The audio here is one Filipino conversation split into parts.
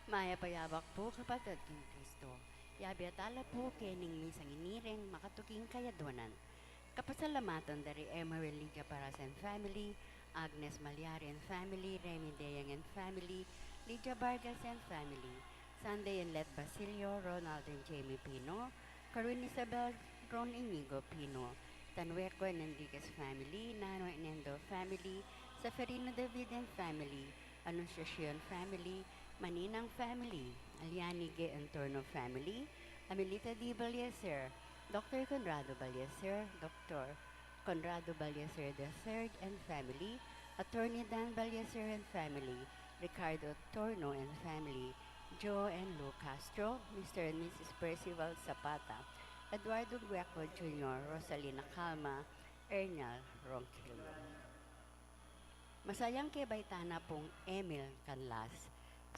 Maya payabak po kapatid king Kristo. Yabiatala po kening misang inireng makatuking kayaduanan. Kapasalamatan dari Emery Liga Parasan family, Agnes Malyari and family, Remy Deyang and family, Lydia Vargas and family, Sunday and Let Basilio, Ronald and Jamie Pino, Corinne Isabel, Ron Inigo Pino, Tanweco and Enriquez family, Nano and Endo family, Saferino David and family, Anunciacion family, Maninang family, Alianige and Torno family, Amelita Di Balyeser, Dr. Conrado Balyeser, Dr. Conrado Balyeser III and family, Attorney Dan Balyeser and family, Ricardo Torno and family, Joe and Lou Castro, Mr. and Mrs. Percival Zapata, Eduardo Gueco Jr., Rosalina Calma, Ernal Ronquillo. Masayang kay Baitana pong Emil Canlas.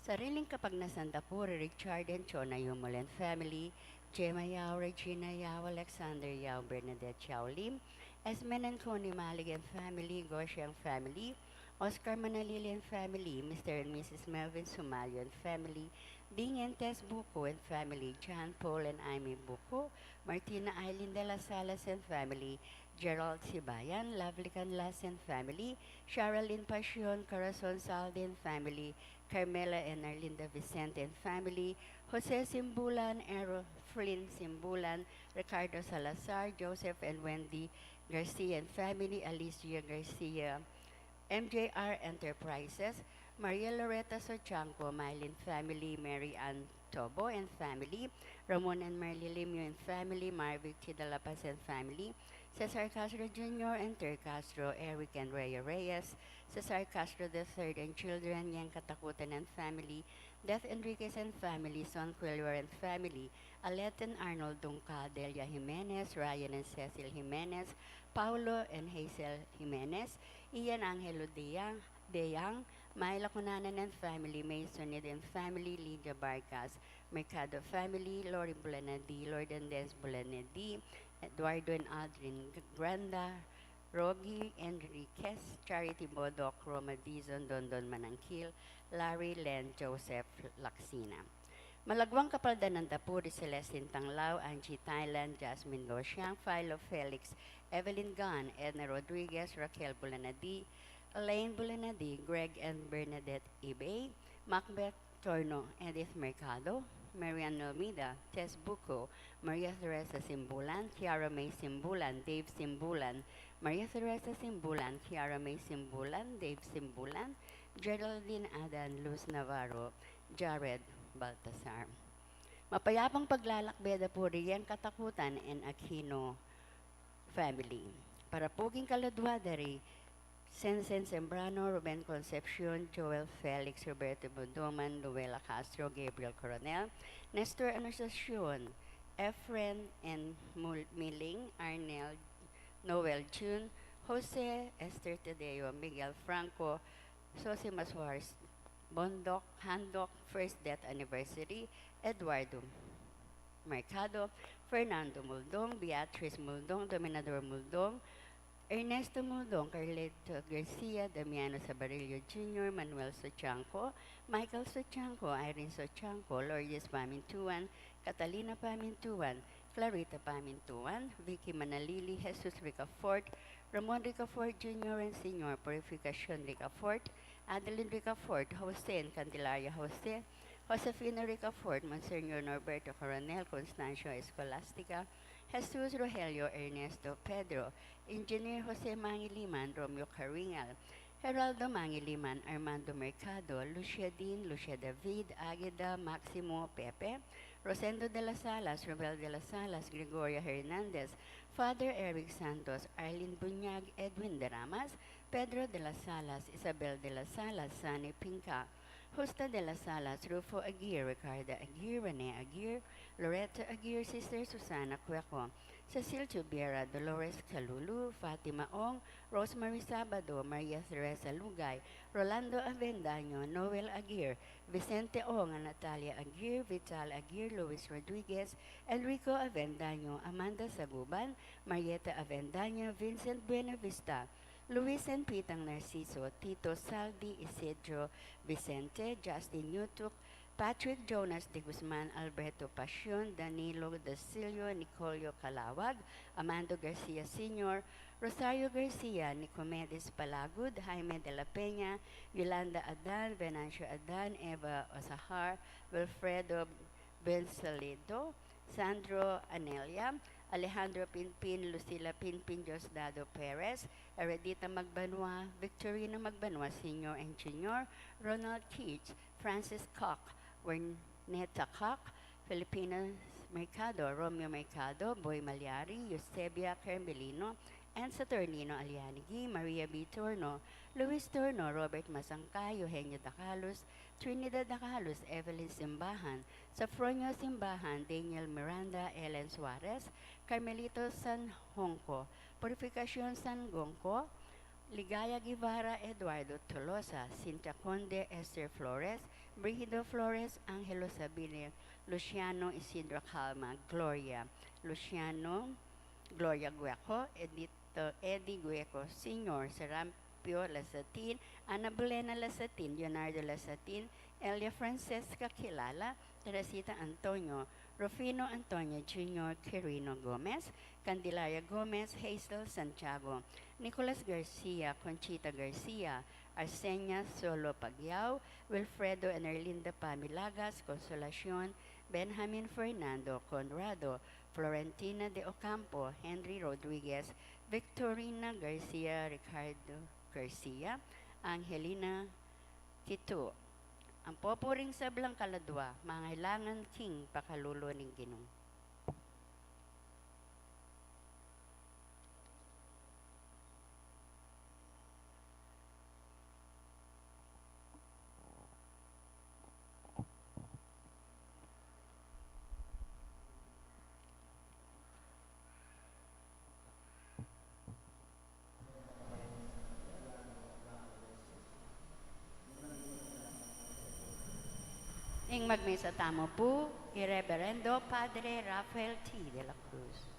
Sariling kapag nasanda po Richard and Chona Yumulen family, Gemma Yao, Regina Yao, Alexander Yao, Bernadette Yao Lim, Esmen and Connie Maligan family, Goshiang family, Oscar Manalilian family, Mr. and Mrs. Melvin Sumalian family, Ding and Tess Buko and family, John Paul and Amy Buko, Martina Eileen de las Salas and family, Gerald Sibayan, Lovely Canlas and family, Sherilyn Passion, Corazon Saldi and family, Carmela and Arlinda Vicente and family, Jose Simbulan, Ero Flynn Simbulan, Ricardo Salazar, Joseph and Wendy Garcia and family, Alicia Garcia, MJR Enterprises, Maria Loretta Sochanco, Mylin family, Mary Ann Tobo and family, Ramon and Marley Limio and family, Marvic Chidalapas and family, Cesar Castro Jr. and Ter Castro, Eric and Rhea Reyes, Cesar Castro III and children, Yang Katakutan and family, Death Enriquez and family, Son Quilwer and family, Alet and Arnold Dunca, Delia Jimenez, Ryan and Cecil Jimenez, Paulo and Hazel Jimenez, Ian Angelo Deyang, Myla Cunanan and family, Mason and family, Lydia Barcas, Mercado family, Lori Bulanadi, Lord and Des Bulanadi, Eduardo and Adrian Granda, Rogi Enriquez, Charity Bodok, Roma Dizon, Dondon Manangkil, Larry Len, Joseph Laksina. Malagwang kapaldan ng Dapuri, Celestine Tanglao, Angie Thailand, Jasmine Goshiang, Philo Felix, Evelyn Gunn, Edna Rodriguez, Raquel Bulanadi, Elaine Bulanadi, Greg and Bernadette Ibay, Macbeth Torno, Edith Mercado, Marian Almeida, Tess Buco, Maria Teresa Simbulan, Kiara May Simbulan, Dave Simbulan, Maria Teresa Simbulan, Kiara May Simbulan, Dave Simbulan, Geraldine Adan, Luz Navarro, Jared Baltasar. Mapayapang paglalakbeda po riyan katakutan and Aquino family. Para puging kaladwadari, Sensen Sembrano, Ruben Concepcion, Joel Felix, Roberto Bondoman, Luela Castro, Gabriel Coronel, Nestor Anunciacion, Efren and Miling, Arnel, Noel June, Jose Esther Tadeo, Miguel Franco, Sosima Suarez, Bondok, Handok, First Death Anniversary, Eduardo Mercado, Fernando Muldong, Beatrice Muldong, Dominador Muldong, Ernesto Muldong, Carleto Garcia, Damiano Sabarillo Jr., Manuel Sochanco, Michael Sochanco, Irene Sochanco, Lourdes Pamintuan, Catalina Pamintuan, Clarita Pamintuan, Vicky Manalili, Jesus Ricafort, Ramon Ricafort Jr. and Sr., Purificacion Ricafort, Adeline Ricafort, Jose and Candelaria Jose, Josefina Ricafort, Monsignor Norberto Coronel, Constancio Escolastica, Jesus Rogelio Ernesto Pedro, Engineer Jose Mangiliman, Romeo Caringal, Geraldo Mangiliman, Armando Mercado, Lucia Dean, Lucia David, Agueda, Maximo Pepe, Rosendo de las Salas, Robel de las Salas, Gregoria Hernandez, Father Eric Santos, Arlene Bunyag, Edwin de Ramas, Pedro de las Salas, Isabel de las Salas, Sani Pinca, Justa de las Salas, Rufo Aguirre, Ricardo Aguirre, Rene Aguirre, Loretta Aguirre, Sister Susana Cueco, Cecil Chubiera, Dolores Calulu, Fatima Ong, Rosemary Sabado, Maria Teresa Lugay, Rolando Avendaño, Noel Aguirre, Vicente Ong, Natalia Aguirre, Vital Aguirre, Luis Rodriguez, Enrico Avendaño, Amanda Saguban, Marieta Avendaño, Vincent Buenavista, Luis and Pitang Narciso, Tito Saldi Isidro Vicente, Justin Yutuk, Patrick Jonas de Guzman, Alberto Pasion, Danilo Dasilio, Nicolio Calawag, Amando Garcia Sr., Rosario Garcia, Nicomedes Palagud, Jaime de la Peña, Yolanda Adan, Venancio Adan, Eva Osahar, Wilfredo Bensalido, Sandro Anelia, Alejandro Pinpin, Lucila Pinpin, Diosdado Perez, Heredita Magbanwa, Victorina Magbanwa, Senior and Junior, Ronald Keats, Francis Koch, Werneta Koch, Filipinas Mercado, Romeo Mercado, Boy Malyari, Eusebia Carmelino, and Saturnino Alianigi, Maria B. Torno, Luis Torno, Robert Masangkay, Eugenio Dacalos, Trinidad Dacalos, Evelyn Simbahan, Safronio Simbahan, Daniel Miranda, Ellen Suarez, Carmelito San Hongko, Purificación San Gonco, Ligaya Guevara, Eduardo Tolosa, Cintia Conde, Esther Flores, Brigido Flores, Angelo Sabine, Luciano Isidro Calma, Gloria, Luciano, Gloria Gueco, Eddie Gueco Sr., Serampio Lasatin, Ana Bolena Lasatin, Leonardo Lasatin, Elia Francesca Kilala, Teresita Antonio, Rufino Antonio Jr. Quirino Gomez, Candelaria Gomez, Hazel Santiago, Nicolas Garcia, Conchita Garcia, Arsenia Solo Pagyao, Wilfredo and Erlinda Pamilagas, Consolacion, Benjamin Fernando Conrado, Florentina de Ocampo, Henry Rodriguez, Victorina Garcia, Ricardo Garcia, Angelina Tito. Ang popuring sa Blancaladwa, mangailangan king pakalulo ng Ginoo. Ing magmisa tamo po, Irreverendo Padre Rafael T. de la Cruz.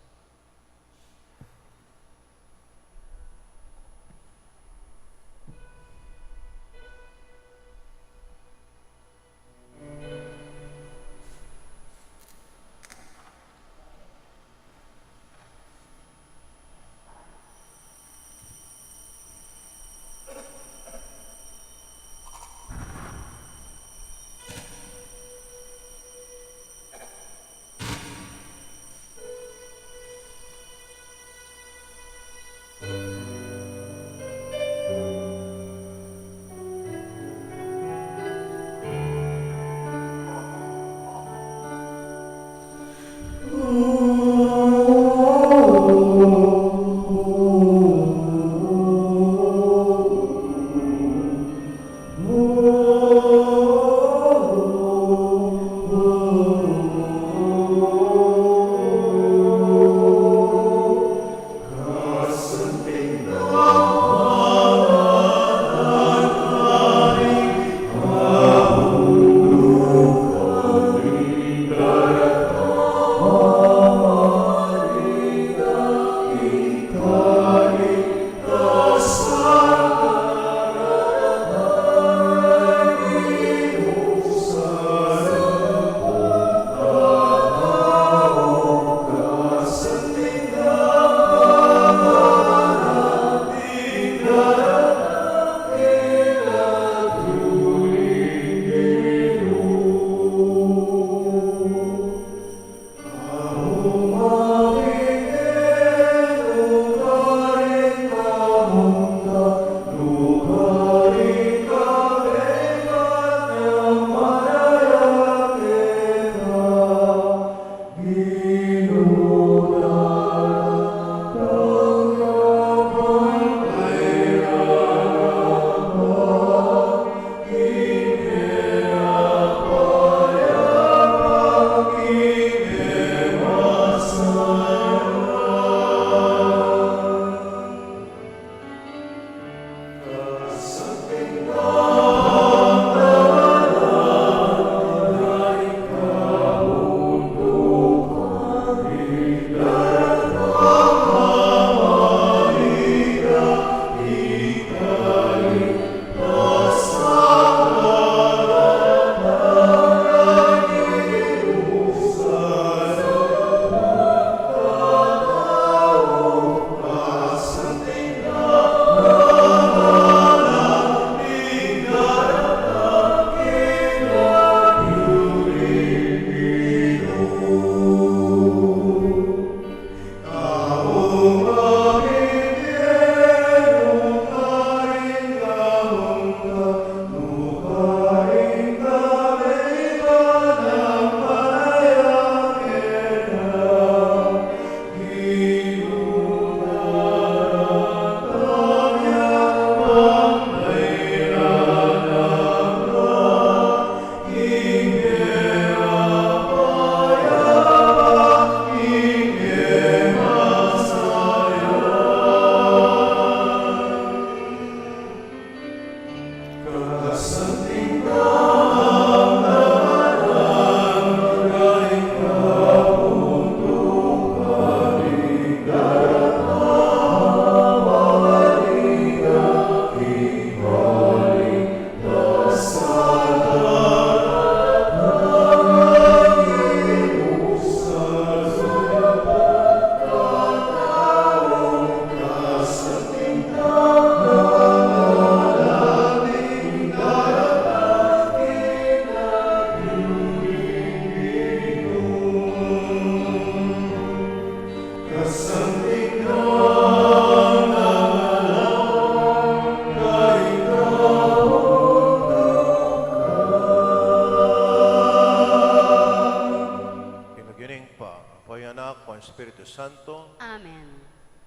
Espiritu Santo, Amen.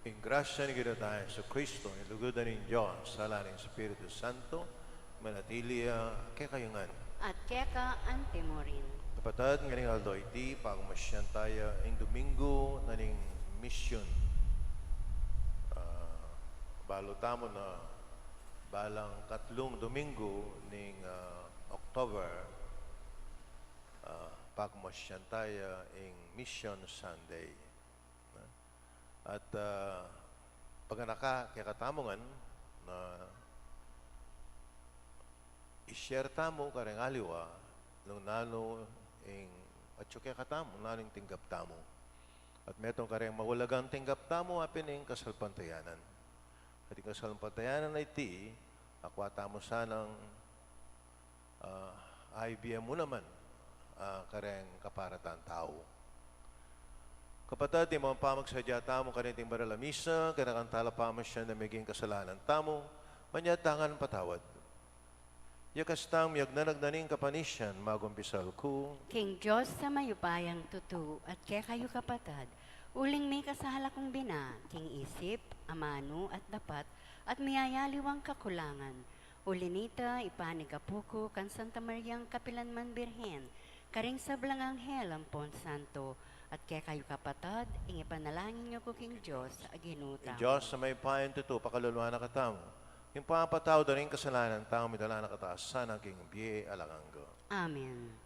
in grasya ni Ginatayan sa Kristo, in lugudan ng Diyos, sala ng Espiritu Santo, manatili kay kayungan. At keka antimorin. Kapatid, ngayon aldo iti, pagmasyan tayo, in Domingo, naning mission. Balo tamo na balang katlong Domingo ning October, pagmasyan tayo in Mission Sunday. At pagkanaka kaya katamongan na i-share tamo kareng aliwa nung nano ing at kaya katamo naning tinggap tamo. At metong kareng mawalagang tinggap tamo apin ing kasalpantayanan. At ing kasalpantayanan na iti akwa tamo sanang IBM mo naman kareng kaparatan tao. Kapatid, di mga pamagsadya tamo kaniting baralamisa, kanakang talapamas siya na maging kasalanan tamo, manyatangan patawad. Yakastang miyag na nagnaning kapanisyan, magumpisal ko. King Diyos sa mayupayang tutu at kaya kayo kapatad, uling may kasahala kong bina, king isip, amano at dapat, at miyayaliwang kakulangan. Ulinita, ipanigapuko, kan Santa Mariang Kapilanman Birhen, karing sablang anghel ang Pon Santo, at kaya kayo kapatad, ingipanalangin niyo ko king Diyos, aginuta. Diyos sa may payan tuto, pakaluluan na katamo. Yung papataw da rin kasalanan, tao midala na kataasan ang king biye alanganggo. Amen.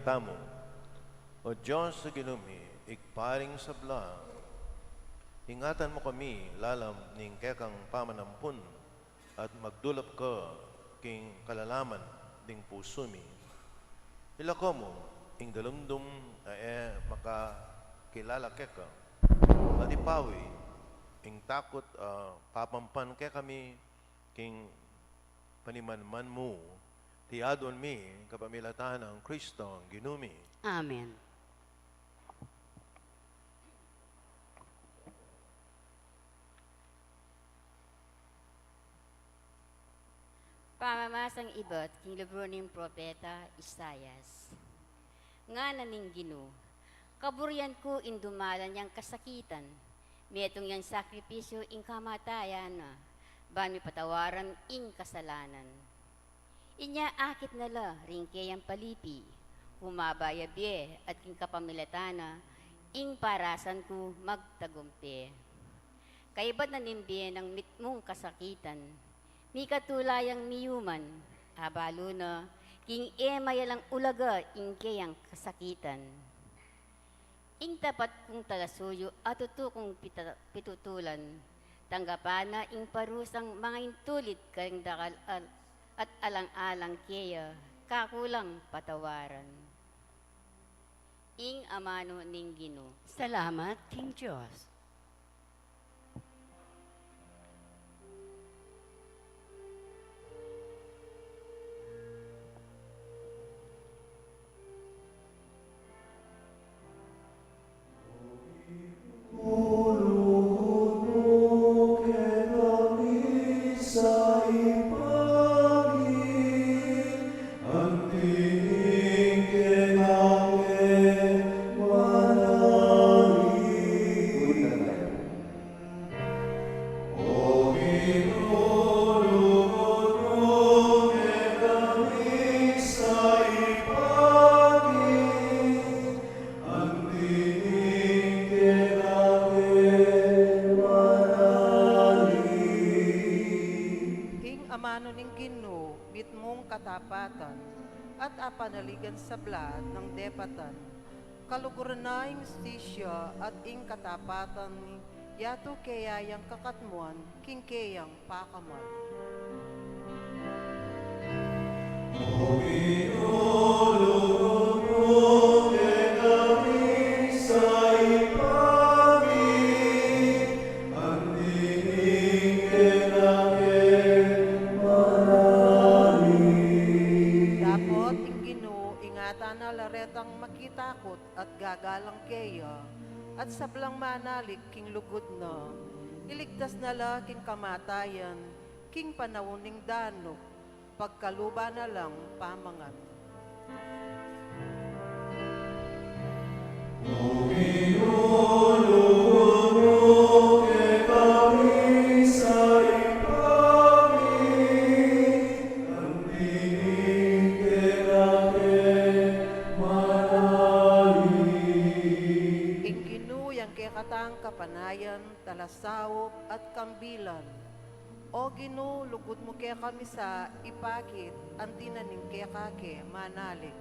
katamo. O Diyos sa ginumi, igparing sabla, ingatan mo kami, lalam ning kekang pamanampun, at magdulap ka king kalalaman ding pusumi. Ilako mo, ing dalumdum makakilala keka, at ipawi, ing takot papampan ke kami, king panimanman mo, tiadon mi, kapamilatan ang Kristo, ang ginumi. Amen. Pamamasang ibot, king libro ng propeta Isayas. Nga naning Gino, kaburian ko indumalan yang kasakitan, metong yang sakripisyo ing kamatayan na, bami patawaran ing kasalanan. Inya akit nala ringke yang palipi, humabayabye at king kapamilatana, ing parasan ko magtagumpe. Kaibat na nimbiye ng mitmong kasakitan, mi katulayang miyuman, abalo na, king emayalang ulaga ing kayang kasakitan. Ing tapat kong talasuyo at tutukong pitutulan, tanggapana ing parusang mga intulit kayang dakal at alang-alang kaya, kakulang patawaran. Ing amano ning Gino. Salamat, King Diyos. Amano ning Ginoo, mitmong katapatan, at apanaligan sabla ng depatan, kaluguran na ing justisya at ing katapatan ni yato kayayang kakatmuan, king kayang pakaman. Dapot ing Ginoo, ingatan na laretang makitakot at gagalang kaya, at sablang manalig king lugod na, iligtas na la king kamatayan, king panawuning danok, pagkaluba na lang pamangan. Ing Ginoo yang kekatang kapanayan, talasawop at kambilan. O Ginoo, lugod mo kaya kami sa ipakit, ang tinaning kaya kake manalig.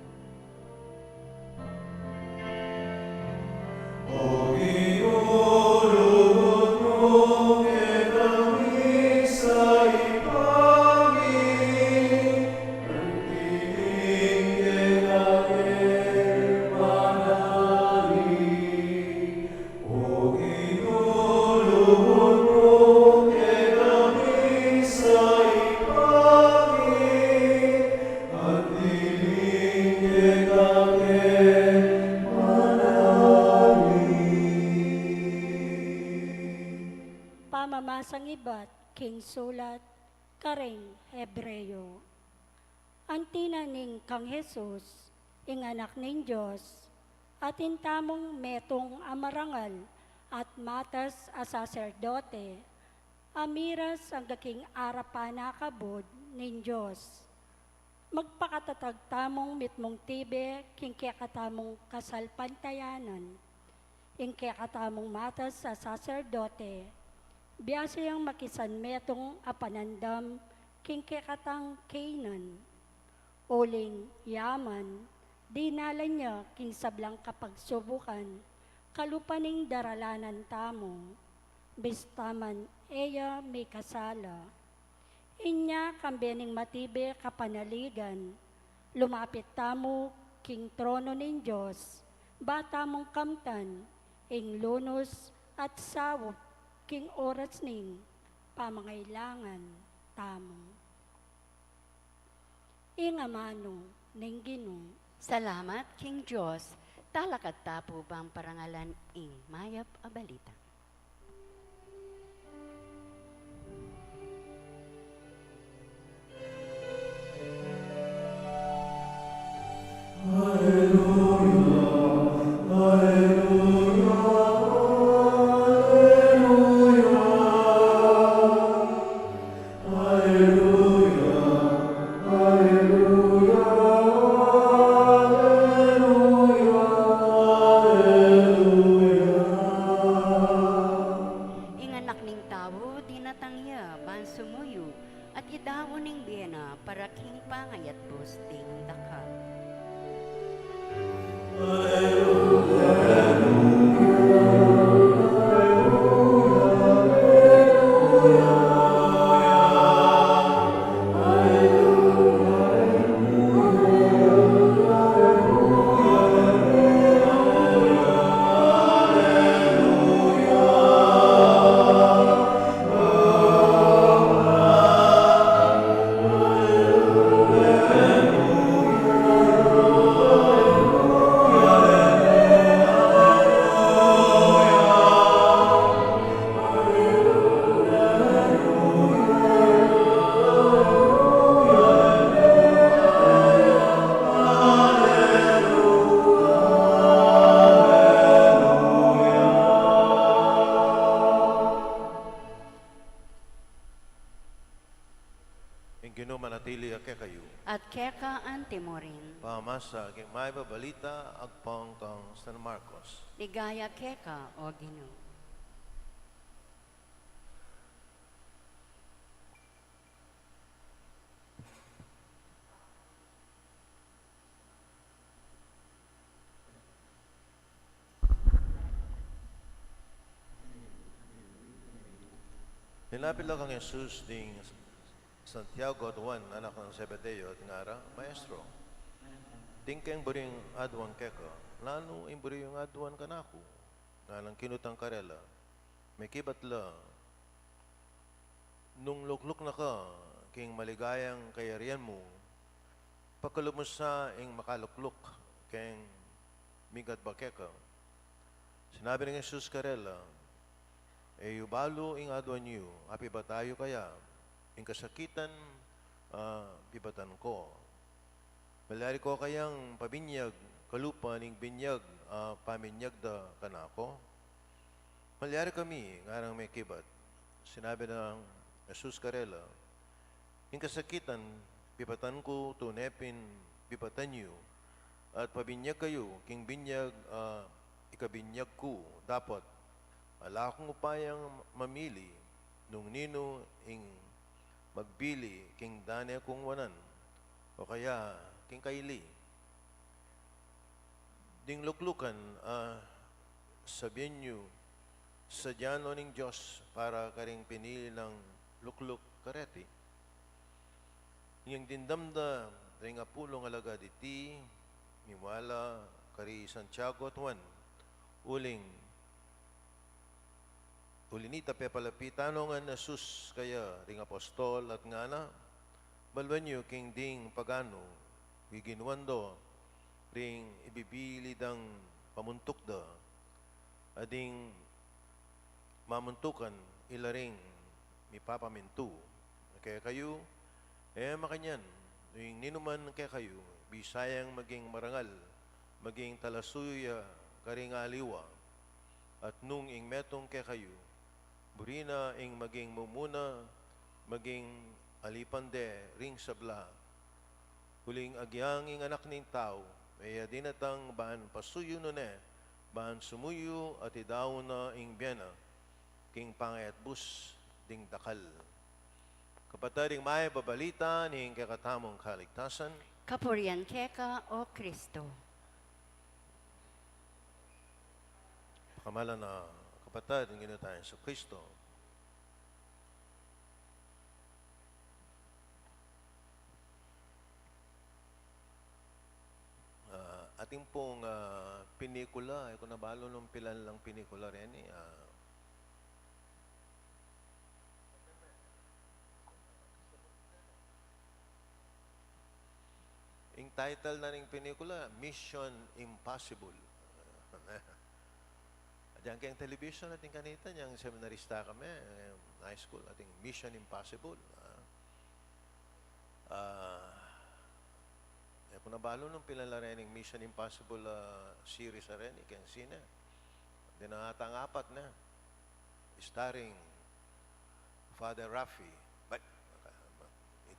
Pamamasang ibat, king sulat, kareng Hebreyo. Ang tinaning kang Jesus, ing anak ning Diyos, at intamong metong amarangal at matas a saserdote, amiras ang gaking arapana kabod ning Diyos. Magpakatatag tamong mitmong tibe, king kakatamong kasalpantayanan, ing kakatamong matas sa saserdote, biyasa yang makisan metong apanandam king kekatang Canaan, uling yaman, Dinala niya king sablang kapagsubukan, kalupaning daralanan tamo, bistaman eya may kasala. Inya kambening matibe kapanaligan, lumapit tamo king trono ning Diyos, bata mong kamtan, ing lunos at sawop king oras ning pamangailangan tamo. Ingamano ning Ginoo. Salamat, King Diyos. Talakat tapo bang parangalan ing mayap a balita. Inganak ning tawo, dinatangya, ban sumuyo, at idawo ning biyena para king pangayat posting dakal. Ing Ginoo manatili ake kayo. At keka antimorin, Pamasa king may babalita agpang kang San Marcos. ligaya keka o Ginoo. Hinapit lang kang Jesus ding Santiago at Juan, anak ng Zebedeo at ngara, Maestro. Tingkeng buring adwan keka, lalo imburi yung adwan kanako. Nga nang kinutang karela, may kibat la. Nung lukluk na ka, king maligayang kayarian mo, pagkalumusa ing makalukluk, king migat ba keka. Sinabi ng Jesus karela, yubalo ing adwan niyo, api ba tayo kaya? Ing kasakitan, pibatan ko. Malari ko kayang pabinyag, kalupan ing binyag, paminyag da kanako. Malyari kami, ngarang may kibat. Sinabi ng Jesus karela, ing kasakitan, pibatan ko, tunepin, pibatan niyo, at pabinyag kayo, king binyag, ikabinyag ko, dapat. Ala akong upayang mamili, nung nino ing magbili, king dane kung wanan, o kaya king kaili. Ding luklukan, sabihin nyo, sadyano ning Diyos para karing pinili ng lukluk kareti. Yung dindamda, ring apulong alaga diti, miwala, kari Santiago at Juan, ulinita pe palapitano nga nasus kaya ring apostol at ngana, balwan nyo king ding pagano, giginwando, ring ibibilidang pamuntok da, ading mamuntukan ilaring mipapamintu. Kaya kayo, makanyan, yung ninuman kaya kayo, bisayang maging marangal, maging talasuya, karing aliwa, at nung ing metong kaya kayo, burina ing maging mumuna, maging alipande, ring sabla, huling agyang ing anak ning tao, may dinatang baan pasuyo no ne, baan sumuyo at idaw na ing biyana, king pangayat bus, ding dakal. Kapataring may babalita ning kakatamong kaligtasan, Kapurian Keka o Kristo. Pakamalan na kapatid ng Ginoo tayong sa Kristo. Ating pong pinikula, kung nabalo nung pilan lang pinikula rin yung title na ng pinikula, Mission Impossible. Diyan kayong television natin kanita, niyang seminarista kami, high school, ating Mission Impossible. Kung nabalo nung pinalarin ng Mission Impossible series rin, ikang sina. Di na ata ang apat na. Starring Father Rafi.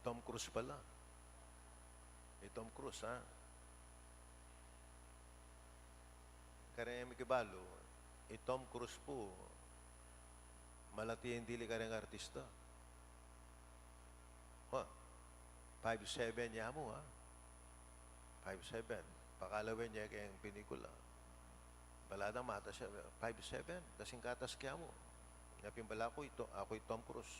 Tom Cruise pala. Tom Cruise, ha? Karang mikibalo, Tom Cruise po, malati yung dili karang artista. 5'7" niya mo, ha? 5'7". Pakalawin niya kayang pinikula. Baladang mata siya. 5'7". Kasing katas kaya mo. Napin bala ko ito. Ako'y Tom Cruise.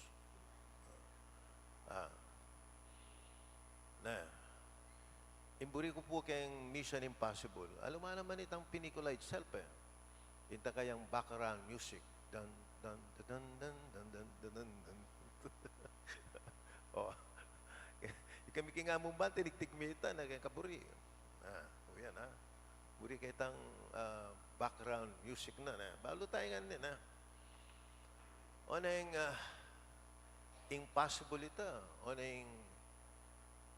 Imburi ko po kayang Mission Impossible. Alam mo naman itang pinikula itself eh. Inta kayang background music. Dun, dun, dun, dun, dun, dun, dun, dun, dun. Oh. Kami nga mong ba, tinig-tigmita na kayang kaburi. O yan, ha? Buri kayo itang background music na. Balo tayo nga din, ha? O na yung impossible ito. O na yung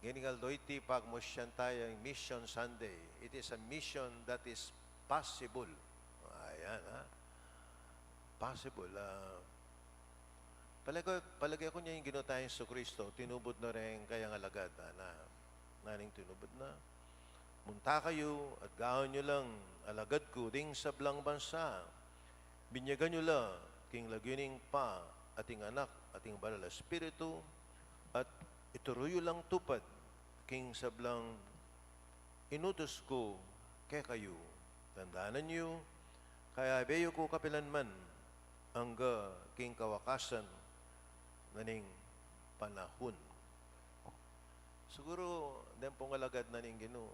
giningaldoyti pag mo siyan tayo yung Mission Sunday. It is a mission that is possible. Ayan, ha? Possible. Palagay ko niya yung Ginoo tayong sa Kristo, tinubod na rin kayang alagad naning tinubod na. Munta kayo at gahon nyo lang alagad ko ding sa blang bansa. Binyagan nyo lang king lagining pa ating anak, ating banal na espiritu at ituruyo lang tupad king sablang inutos ko kay kayo. Tandaanan nyo, kaya beyo ko kapilanman hangga king kawakasan naning panahon. Siguro, din pong alagad na ning Ginoo.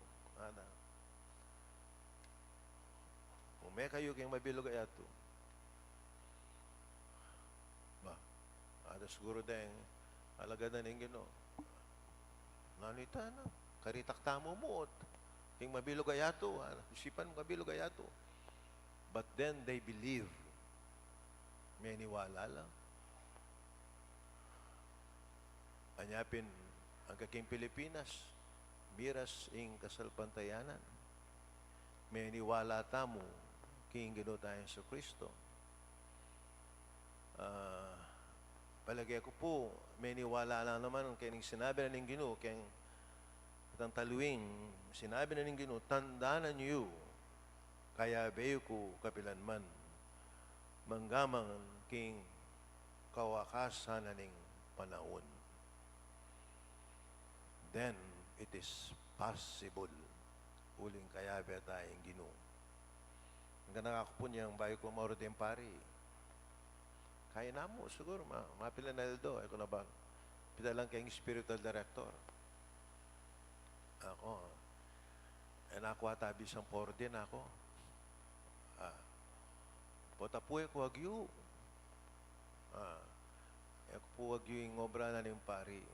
May kayo kayong mabilog ay ato. Siguro din alagad na ning Ginoo. Nanita na. Karitak tamo mo. King mabilog ay ato. Isipan mo mabilog ay ato. But then they believe. May niwala lang. Anyapin ang kaking Pilipinas, miras ing kasalpantayanan. May niwala tamo, king Ginoo tayong sa Kristo. Palagay ko po, may niwala lang naman kaya sinabi na ng Ginoo, kaya itang taluing, sinabi na ng Ginoo, tandaanan niyo, kaya beyo ko kapilanman, manggamang king kawakasan na ning panahon. Then, it is possible. Uling kaya ba tayong Ginoo. Hanggang ako po niyang bayo ko mauro din pari. Kaya na mo, siguro, mapila na Eldo. Ako na ba? Pila lang kayong spiritual director. Ako. Ako atabi isang por din ako. Potapuy ko wagyo. Ako po wagyo yung obra na ng pari.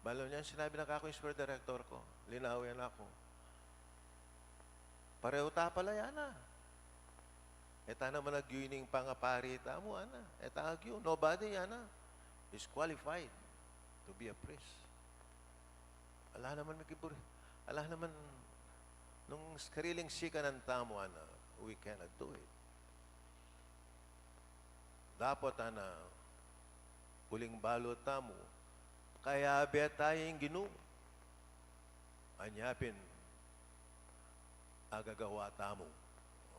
Balo niyan, sinabi na ako yung spirit director ko. Linawin ako. Pareho ta pala yan na. Eta naman nag-yuning pangapari tamo, ana. Eta agyo. Nobody, ana, is qualified to be a priest. Allah naman magkiburi. Allah naman, nung kariling sika ng tamo, ana, we cannot do it. Dapat, ana, huling balo tamo, kaya bet tayong Ginoo. Anyapin, agagawa tamo.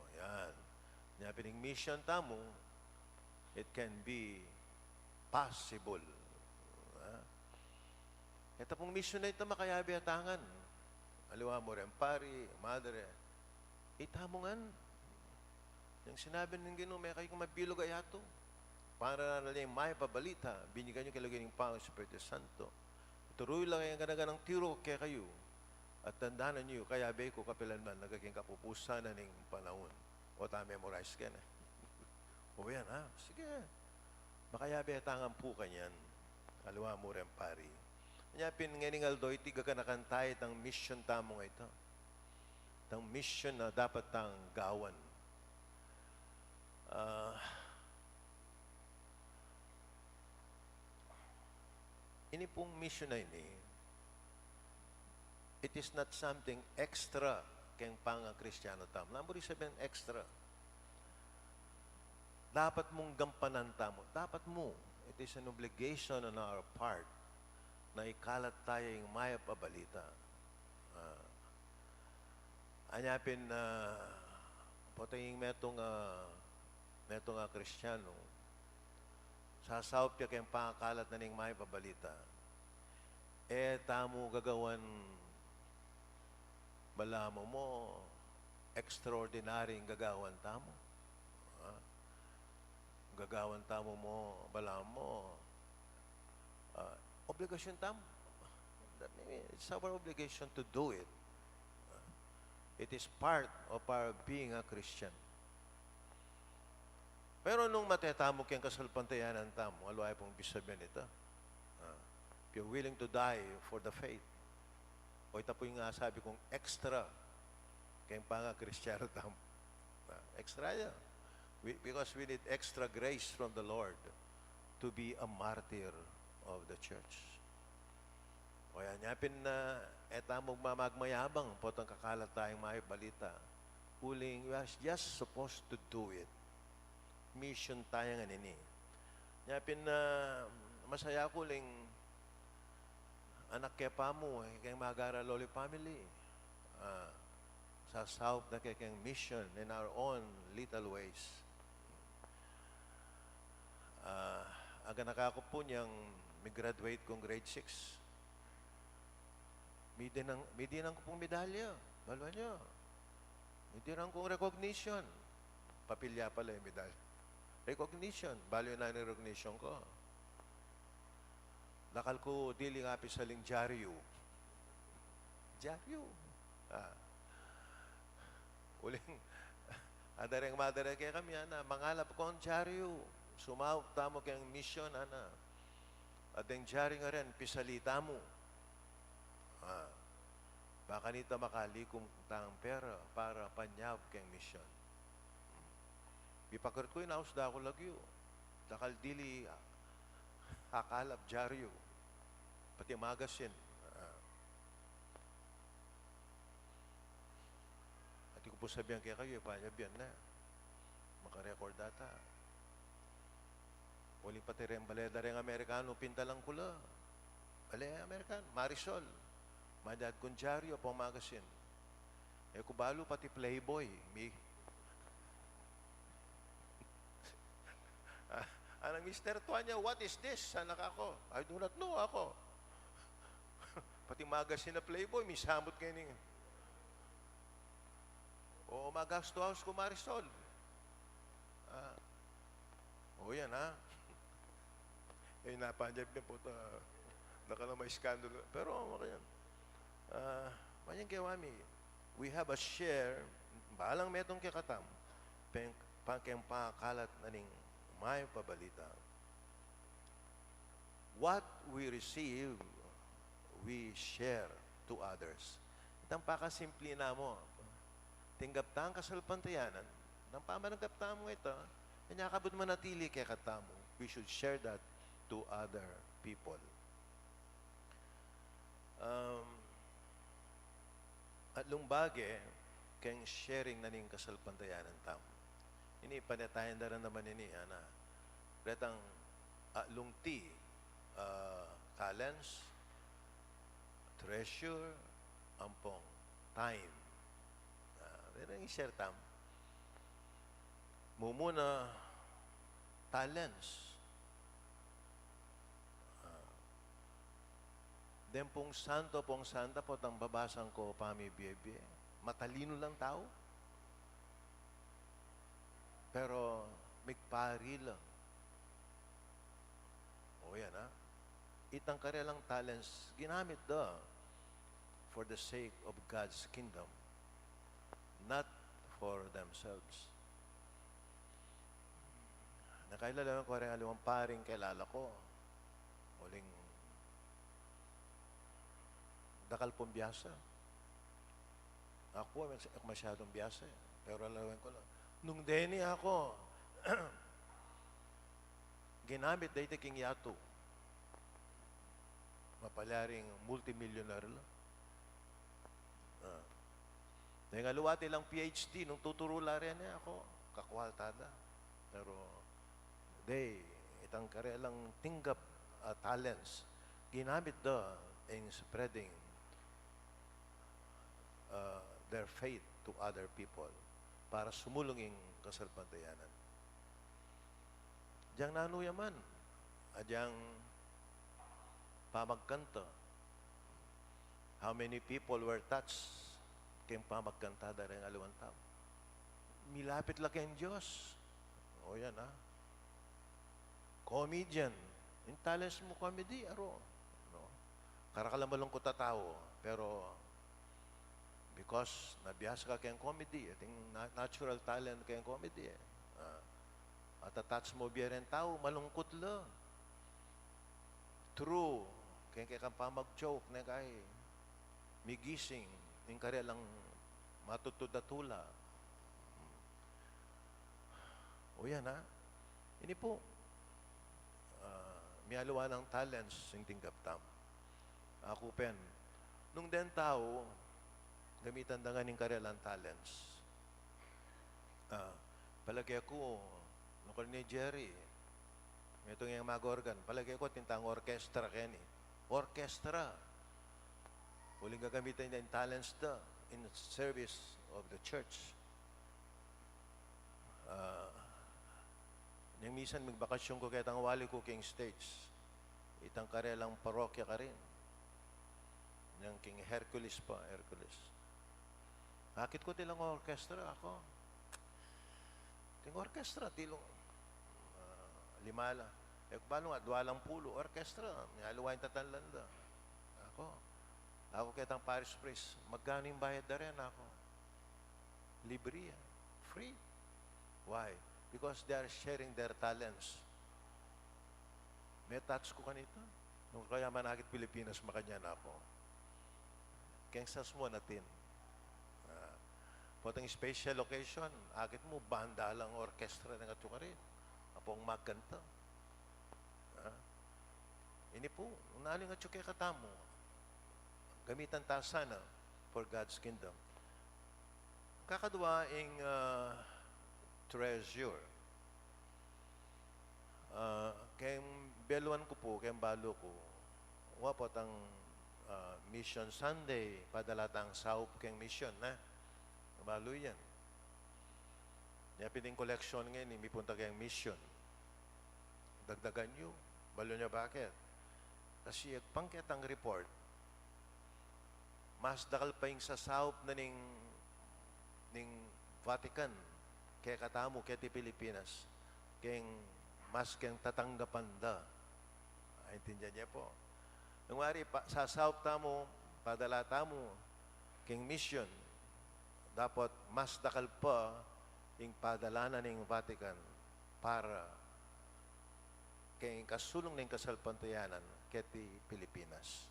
O yan. Anyapin yung mission tamo, it can be possible. Ito pong mission na ito makayabi atangan. Aliwa mo rin, pari, madre. Itamongan. Yung sinabi ng Ginoo, may kayo mabilog ayato. Para na lang may pabalita, binigyan nyo kalagay ng Panginoon Espiritu Santo. Turuy lang ang ganaganang tiro kaya kayo. At tandaan niyo, kaya bay ko kapilanman, nagaging kapupusan na ng panahon. O ta-memorize ka na. O yan, ha? Sige. Makayabi atangan po kanyan. Aliwa mo rin, pari. Kanya pinanganingal do, itiga ka nakantay tang mission tamong ito. Tang mission na dapat tang gawan. Ini pong mission na ini, it is not something extra kayong pang-Kristiyano tam. Namburi sabihin extra. Dapat mong gampanan tamo. Dapat mo. It is an obligation on our part na ikalat tayo yung maya pabalita. Anyapin na potaying metong Kristiyano, sasawp niya kayong pangakalat na ning maya pabalita. Tamo gagawan balamo mo, extraordinary gagawan tamo. Gagawan tamo mo, balamo mo, obligasyon tam. It's our obligation to do it. It is part of our being a Christian. Pero nung matetamok yung kasalpantayanan tamo, alway pong bisabihin ito. If you're willing to die for the faith, o ito po yung sabi kong extra kayong panga-Kristiyano tamo. Extra yan. Because we need extra grace from the Lord to be a martyr of the church. O yan, yapin na etamong mamagmayabang po itong kakalat tayong mga balita. Huling, we are just supposed to do it. Mission tayo nga nini. Yapin na masaya ko ling anak kaya pa mo, kayong magara loli family. Sa south na kayong mission in our own little ways. Aga nakako po niyang may-graduate kong grade 6. May dinang ko pong medalya. Balwa niyo. May dinang kong recognition. Papilya pala yung medalya. Recognition. Balyo na yung recognition ko. Nakal ko dili nga pisaling dyaryo. Dyaryo. Uling, adareng madare kaya kami, mangalap ko ang dyaryo. Sumawag tamo kayang mission, At ang dyari nga rin, pisalita mo. Baka nita makalikom tang pera para panyab kayang mission. Ipakar ko yung ausda ko lagyo. Dakal dili, hakalap dyaryo. Pati magasin. At ko po sabihan kaya kayo, panyab yan na. Makarecord data. Wali pati rin baleda rin Amerikano, pintalang kula. Bale, Amerikano, Marisol. Madad Conjario, pang magasin. Kubalo pati Playboy. Anang Mr. Tuanya, what is this? Anak ako. I do not know ako. Pati magasin na Playboy, may samot kayo niya. O magasto house ko Marisol. O yan, napanjab niya po nakalamay skandalo. Pero, okay yan. Manyang kewami, we have a share, balang metong kikatam, pangkeng pangakalat na ning may pabalita. What we receive, we share to others. Itang pakasimple na mo, tinggap tang kasalpantayanan, nang pamanagap tamo ito, kanya kabut manatili kay katamo. We should share that to other people. At lumbage, kayong sharing na ning kasalpantayanan tam. Ini panatayan na rin naman ini, retang lungti, talents, treasure, ampong, time. Pero i-share tam. Mumuna, talents. Den pong santa po tang babasang ko pami biye. Matalino lang tao. Pero migpari lang. O yan ha. Itang karelang talents ginamit da for the sake of God's kingdom, not for themselves. Nakailala ko rin alimang paring kailala ko. Uling dakal pong biyasa. Ako masyadong biyasa eh. Pero alawan ko lang. Nung deni ako, ginamit dahil king yato. Mapalaring multimillionaire lang. Dahil nga luwati lang PhD, nung tuturo rin niya ako, kakwaltada. Pero, itang karelang tinggap talents, ginamit da in spreading their faith to other people para sumulunging kasalpantayanan. Diyang nanuyaman, adyang pamagkanta. How many people were touched kayong pamagkanta dahil ang aliwan tao? Milapit lang kayong Diyos. O yan ha. Comedian. Yung talents mo comedy, aro. No? Karakalamalong ko tao, pero because nabiyasa ka kayong comedy, ating natural talent kayong comedy eh. At attach mo biya rin tao, malungkot lang. True. Kaya kang pamag-joke na kay migising, yung kare lang matutudatula. O yan ha. Ini po, miyaluwa ng talents yung tinggap tam. Ako pen. Nung den tao, gamitan da nga ng karelang talents. Palagi ako, nukol ni Jerry, ito yung mag-organ, palagi ako tintang orkestra keni. Orkestra. Huling gagamitan niya yung talents da in service of the church. Yung minsan magbakasyon ko kaya wali ko king stage. Itang karelang parokya ka rin. Yung king Hercules pa, Hercules. Bakit ko tilang orkestra ako? Ting orkestra, tilong limala. E paano nga, duwalang pulo, orkestra, nihaluwain tatanlan da. Ako kitang parish priest, magkano yung bayad na rin ako? Libre yan. Free. Why? Because they are sharing their talents. May touch ko kanito. Nung kaya manakit Pilipinas, makanya na ako. Kengsas mo natin. Potong special occasion, akit mo, banda lang orkestra ng ato ka rin. Apong magkanta. Ini po, unaling at kay katamo, gamitan ta sana for God's kingdom. Kakadwa ing treasure. Kayong beluan ko po, kayong balo ko, wapot ang Mission Sunday, padalatang saup kayong mission, na? Balo yan. Niya pining collection ngayon, may punta kayong mission. Dagdagan nyo. Balo niya bakit? Kasi pangkit ang report, mas dakal pa yung sasaup na ning Vatican, kaya katamo, kaya ti Pilipinas, kaya mas kayang tatanggapan da. Intindihan niya po. Nung wari, sasaup tamo, padala tamo, kayang mission, dapat mas dakal pa yung padalanan ng Vatican para kayang kasulong ng kasalpantayanan kaya ti Pilipinas.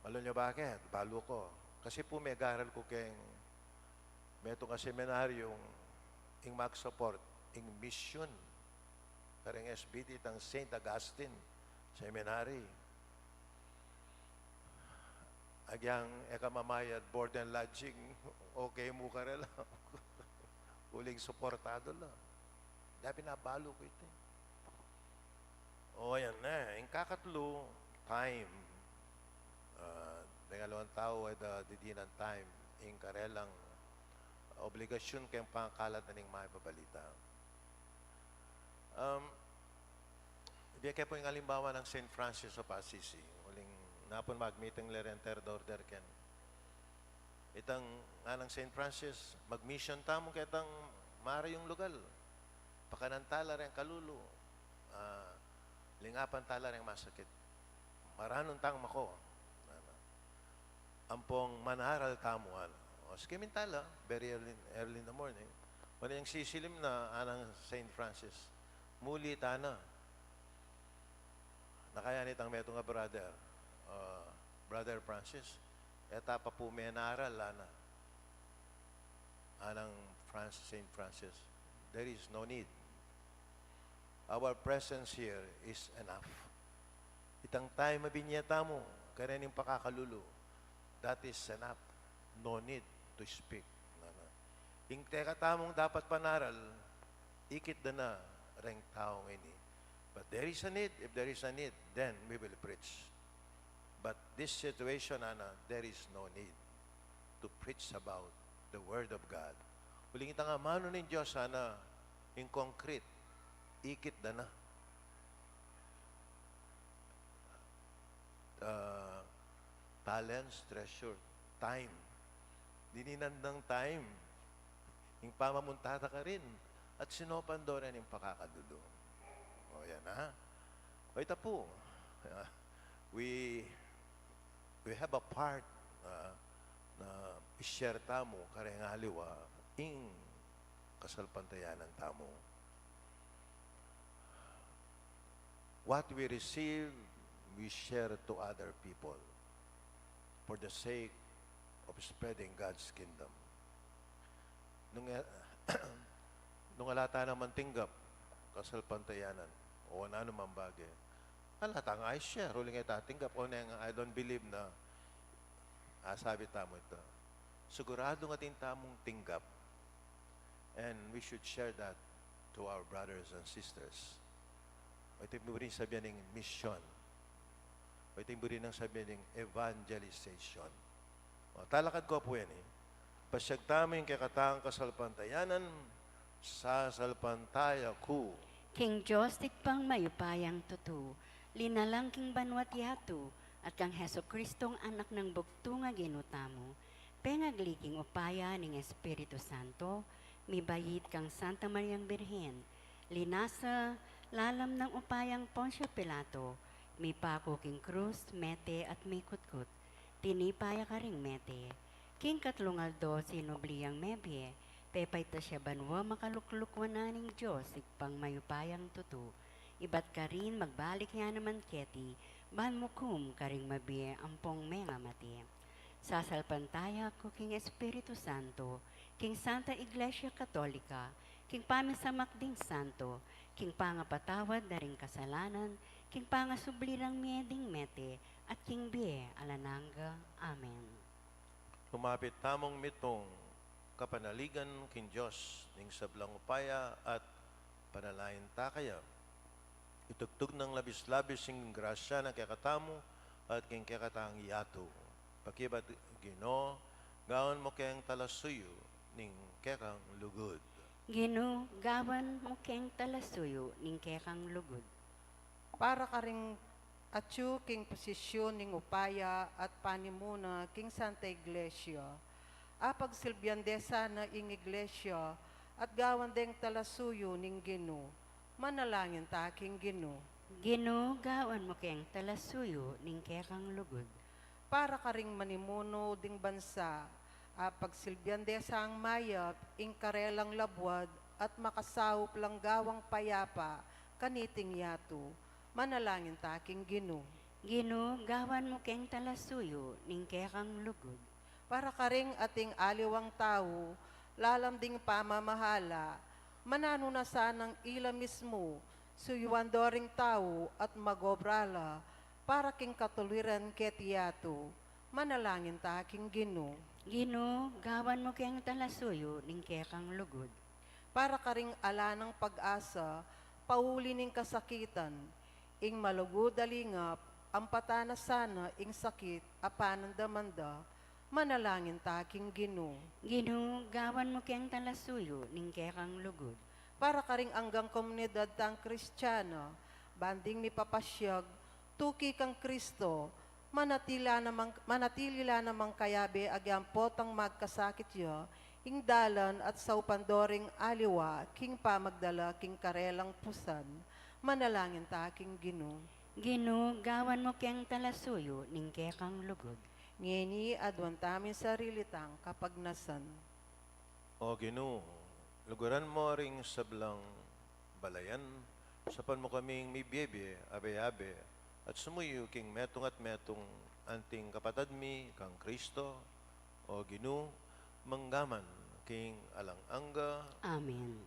Malo niyo bakit? Balo ko. Kasi po may garal ko kayang meto ka seminaryong ing mag-support ing mission kareng SBT tang St. Augustine Seminary. Agyang eka mamayad board and lodging, okay mo ka rin lang. Uling suportado lang. Dahil pinabalo ko ito. O yan na. Yung kakatlo, time. Dengalawang tao ay didinan time. Yung karelang obligasyon kayong pangkalat na ning maibabalita. Ibigay kayo po yung halimbawa ng St. Francis of Assisi. Uling napon mag-meeting leren order ken. Itang anang St. Francis, mag-mission tamo kitang mara yung lugal. Pakanantala rin kalulu. Lingapan tala rin masakit. Maranon tang mako. Ampong manaral tamuan. O sige mintala, very early in the morning. Wala yung sisilim na anang St. Francis. Muli tana. Nakayanit ang metong nga brother. Brother Francis. Eta pa po may naral ana. Anang St. Francis. There is no need. Our presence here is enough. Itang tayo mabinyata mo, karening pakakalulu. That is enough. No need to speak. Yung teka tamong dapat panaral, ikit na reng taong ini. But there is a need. If there is a need, then we will preach. But this situation, Ana, there is no need to preach about the Word of God. Huling ita nga, mano ng Diyos, Ana, in concrete, ikit na. Talents, treasure, time. Dininan ng time. Yung pamamuntata ka rin. At sinopan doon yung pakakadulo. O yan ha. O ito po. We have a part na i-share tamo kareng aliwa ing kasalpantayanan tamo. What we receive, we share to other people for the sake of spreading God's kingdom. Nung alata naman tinggap, kasalpantayanan, o ano man bagay, alata nga I share, uling ay tatinggap, o nga I don't believe na, sabi tamo ito, sigurado nga tamong tinggap, and we should share that to our brothers and sisters. O ito mo rin sabihan ng mission. O ito mo rin ang sabihan ng evangelization. O, talakad ko po yan eh. Pasyag tamo yung kakataang kasalpantayanan, sasalpantaya ko. King Diyos tikpang mayupayang tutu, linalang king banwat yatu, at kang Heso Kristong anak ng bugto nga ginutamo, pengagliking upaya ning Espiritu Santo, mibayit kang Santa Mariang Birhen, linasa, lalam ng upayang Poncio Pilato, may pako king krus, mete at may kutkut, tinipaya ka ring mete, king katlungaldo sinubliyang mebye, pepay ta siya banwa makaluklukwanan ng Diyos, ikpang mayupayang tutu, ibat ka rin magbalik nga naman keti, ban mukum ka ring mabie ampong menga mati. Sasalpantaya ko king Espiritu Santo, king Santa Iglesia Katolika, king pamisamak ding santo, king pangapatawad na ring kasalanan, king pangasublirang mieding mete, at king bie alananga. Amen. Lumapit tamong mitong kapanaligan king Diyos ning sablang upaya at panalain takaya. Itugtog ng labis-labis ing grasya na kakatamo at king kakatang yato. Pakibat Ginoo, gawan mo kayang talasuyo ning kekang lugod. Gino, gawan mo keng talasuyo ning kekang lugod. Para ka ring atyu king posisyon ning upaya at panimuna king Santa Iglesia, apag silbian desa na ing Iglesia at gawan deng talasuyo ning Gino, manalangin ta king Gino. Gino, gawan mo keng talasuyo ning kekang lugod. Para ka ring manimuno ding bansa, apag silbian desa ang mayap ing karelang labwad at makasawop lang gawang payapa kaniting yato, manalangin ta king Gino. Gino, gawan mo keng talasuyo ning kekang lugod. Para ka ring ating aliwang tao, lalam ding pamamahala, manano na sanang ila mismo, suyuan doring tao at magobrala, para king katuliran ketiyato, manalangin ta king Gino. Gino, gawan mo keng talasuyo ning kekang lugod. Para ka ring ala ng pag-asa, pauli ning kasakitan, ing malugod alingap, ang patana sana ing sakit, apanan damanda, manalangin ta king Gino. Gino, gawan mo keng talasuyo ning kekang lugod. Para ka ring anggang komunidad tang Kristiyana, banding ni papasyag, tuki kang Kristo, manatili namang kayabe agyang potang magkasakit yo, ing dalan at sa upandoring aliwa, king pamagdala king karelang pusan, manalangin ta king Ginoo. Gino, gawan mo keng talasuyo, ning kekang lugod. Ngeni adwan tamin sarili tang kapag nasan. O Ginoo, luguran mo ring sablang balayan, sapan mo kaming may biyebe, abe-abe, at sumuyo king metong at metong anting kapatad mi, kang Kristo, o Ginoo, manggaman king alang-angga, Amen.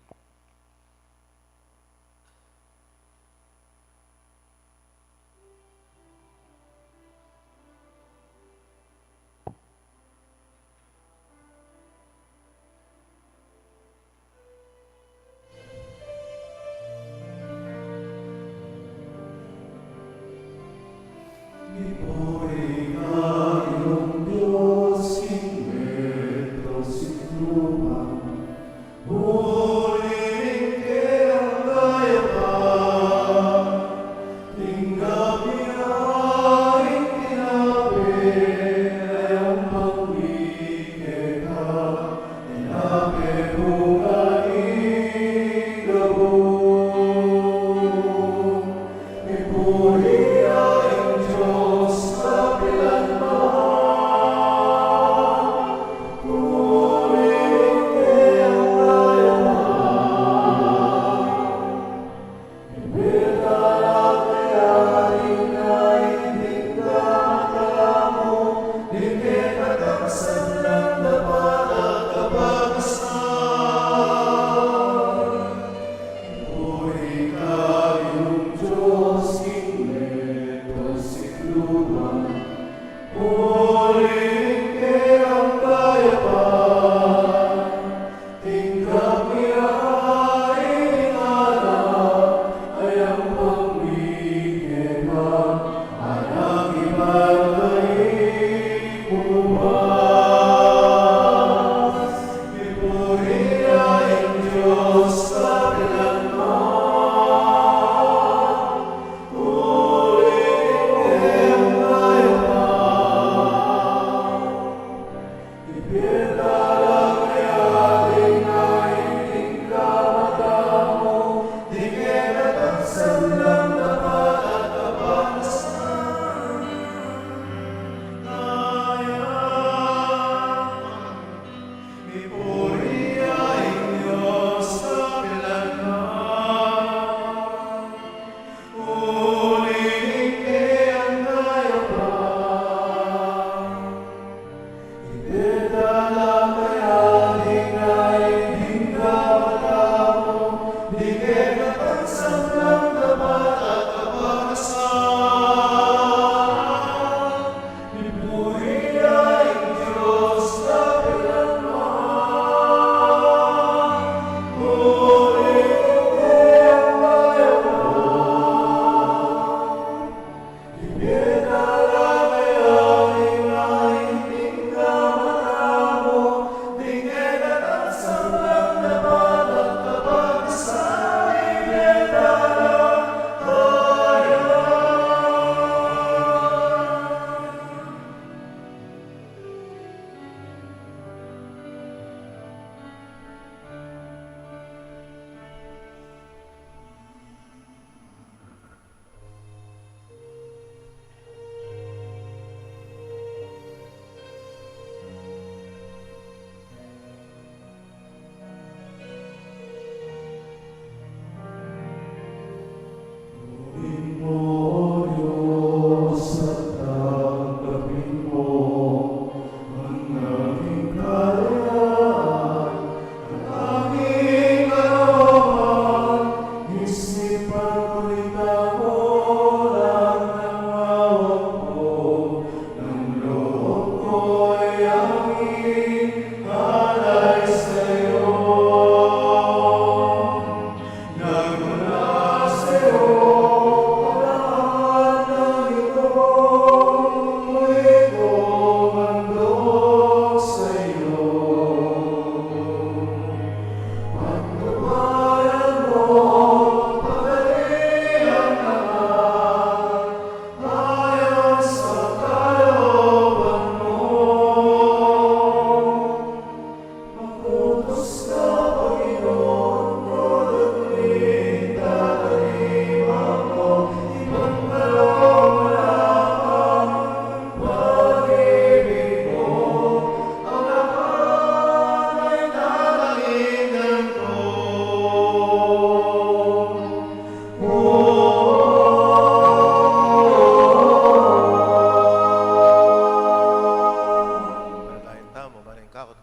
Dalam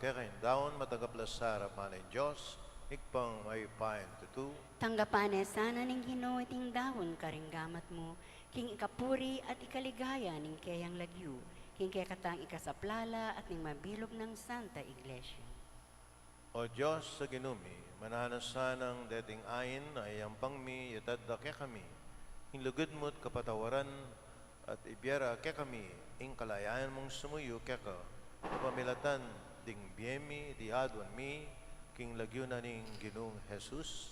kaya kayong daon matagaplas sa harapan ng Diyos, ikpang may pain tutu. Tanggapan sana ning Ginoo iting dawon karinggamat mo, king ikapuri at ikaligaya ning kayang lagyu, king kaya katang ikasaplala at ning mabilog ng Santa Iglesia. O Diyos sa ginumi, mananasan ng dating ayin na iyang pangmi, yatadda kaya kami, hinlugod mo't kapatawaran, at ibiyara kaya kami, ing kalayaan mong sumuyo kaya ka, pamilatan, ding biyemi, di adwan mi, king lagyo na ning Ginoong Jesus,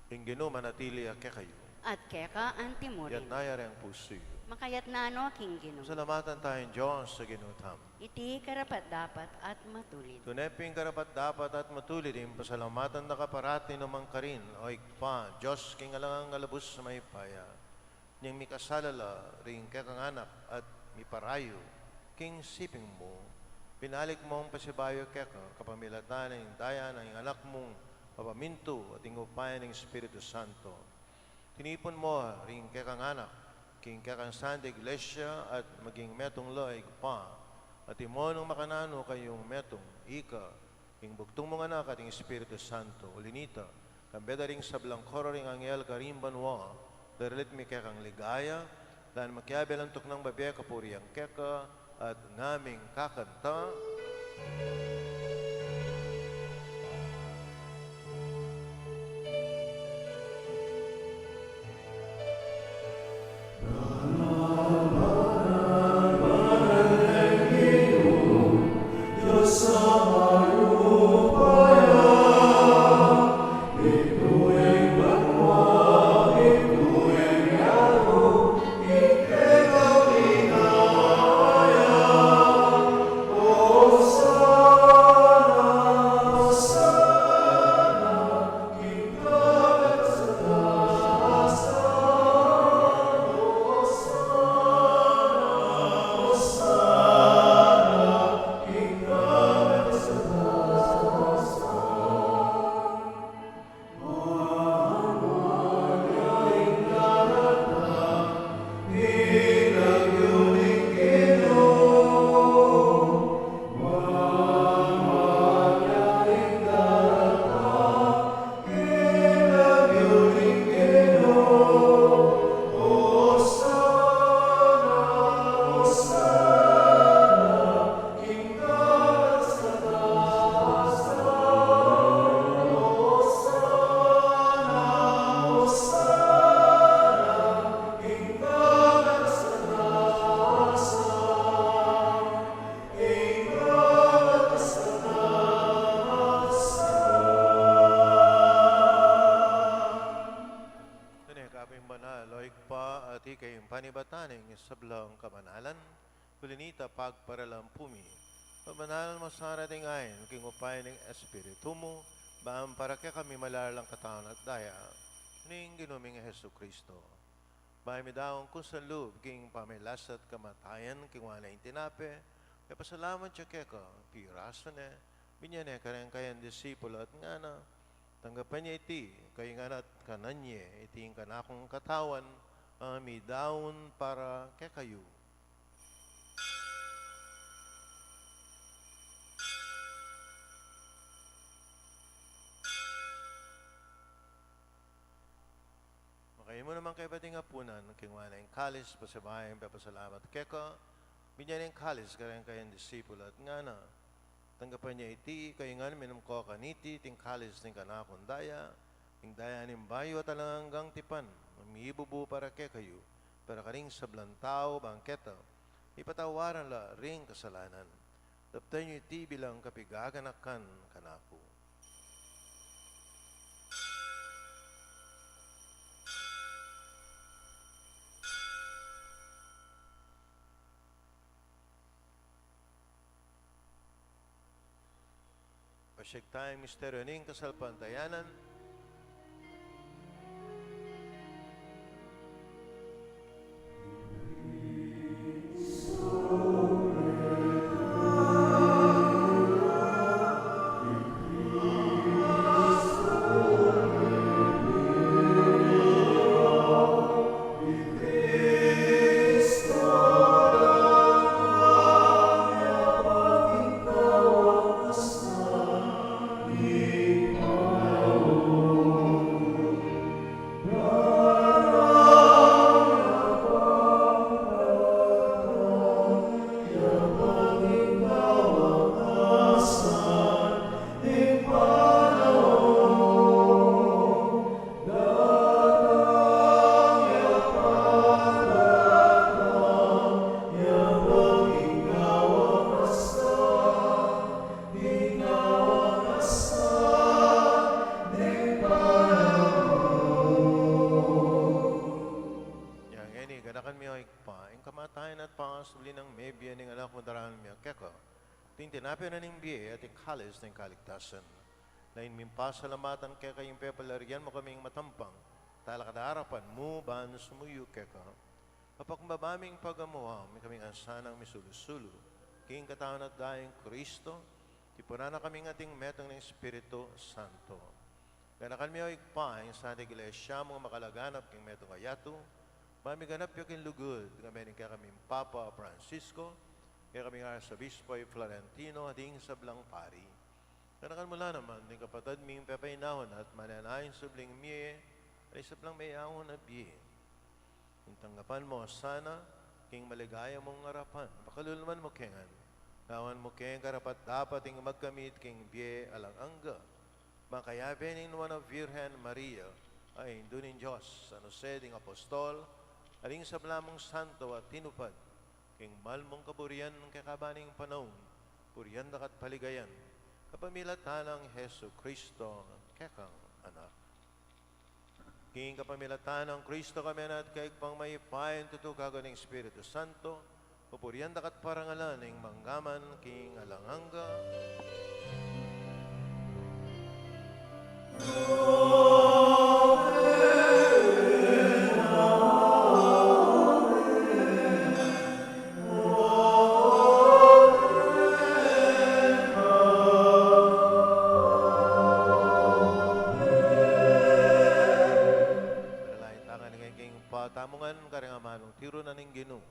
ing Ginoo manatili kaya kayo, At kaya ka antimo yat rin. nayari ang pusoy. Makayat na ano, king Ginoo. Salamatan tayong Diyos sa ginutam. Iti karapat dapat at matulid. Tuneping karapat dapat at matulid yung pasalamatan na kaparati namang karin o ikpa, Diyos king alangang alabos sa may paya. Niyang mikasalala rin kang anak at miparayo, king siping mo, pinalik mong pasibayo keka, kapamilatan ng daya ng anak mong papaminto at ingupayan ng Espiritu Santo. Tinipon mo rin kang anak, king kakang Santa Iglesia at maging metong loig pa, at imonong makanano kayong metong ika, king bugtong mga anak at ing Espiritu Santo, ulinita, kambeda ring sablang koro ring anghel karimbanwa, daralit mi kekang ligaya, dan makiabel ang tuknang babiya kapuri ang keka, at naming kakanta, panibataning sablang kamanalan, kulinita pagparalampumi, pamanalan mo sa rating ayin, king upay ng Espiritu mo, baam para kaya kami malalang katawan at daya, ning ginuming Hesu Kristo. Bahay mi daong kung sa loob, king pamilas at kamatayan, king wala yung tinape, kaya pasalamat siya kaya ka, piraso na, binyan ka rin kayang disipulo at nga na, tanggapan niya iti, kayo nga na at kananye, iti yung kanakong katawan, may daon para kay kayo. Makain mo naman kay bating apunan, kingwa na yung kalis, pasabahin, papasalamat keka, binyan yung kalis, kaya kayang disipulo at nga na, tanggapan niya iti, kayo nga minum ko kaniti, ting kalis, ting kanakong daya, ting daya ning bayo at alanggang tipan, mamibubu para kay kayo, para karing sablantao, bangketa, ipatawaran la ring kasalanan. Taptan niyo iti bilang kapigaganakan kanako. Pasyek tayong misteryo ning kasalpantayanan, Payapin na ning biye at ikalis ng kaligtasan. Lain mimpa salamatan kaya kayong pepalarian mo kaming matampang. Tala kadarapan mo, ban sumuyo kaya ka. Kapak mabaming pagamuha, may kaming ansanang misulusulo. King katawan at daing Kristo, tipuna na kaming ating metong ng Espiritu Santo. Ganakan mi o igpaing sa ating iglesia mga makalaganap king metong ayato, mami ganap yung kinlugod, kami kaya kaming Papa Francisco, kaya kaming Arsobispo Florentino, ading sablang pari. Ganakan mula naman, ng kapatid ming pepainahon at mananayin subling miye, ay sablang may ahon na biye. Kung tanggapan mo sana, king maligaya mong ngarapan, pakalulman mo kengan. Nawan mo keng karapat dapat ing magkamit king biye alang angga. Makayaben in one of Virgen Maria, ay indunin Diyos, ano seding apostol, aling sablamong santo at tinupad, king malmong kaburian ng kakabaning panahon, purian dakat paligayan, kapamilatan ng Heso Kristo, kekang anak. King kapamilatan ng Kristo kami at kaig pang may payan tutukago ng Espiritu Santo, pupurian dakat parangalan ng manggaman, king alanganga. Panalangin tangan ng king patamungan karingamanong tiro na ning Ginoo.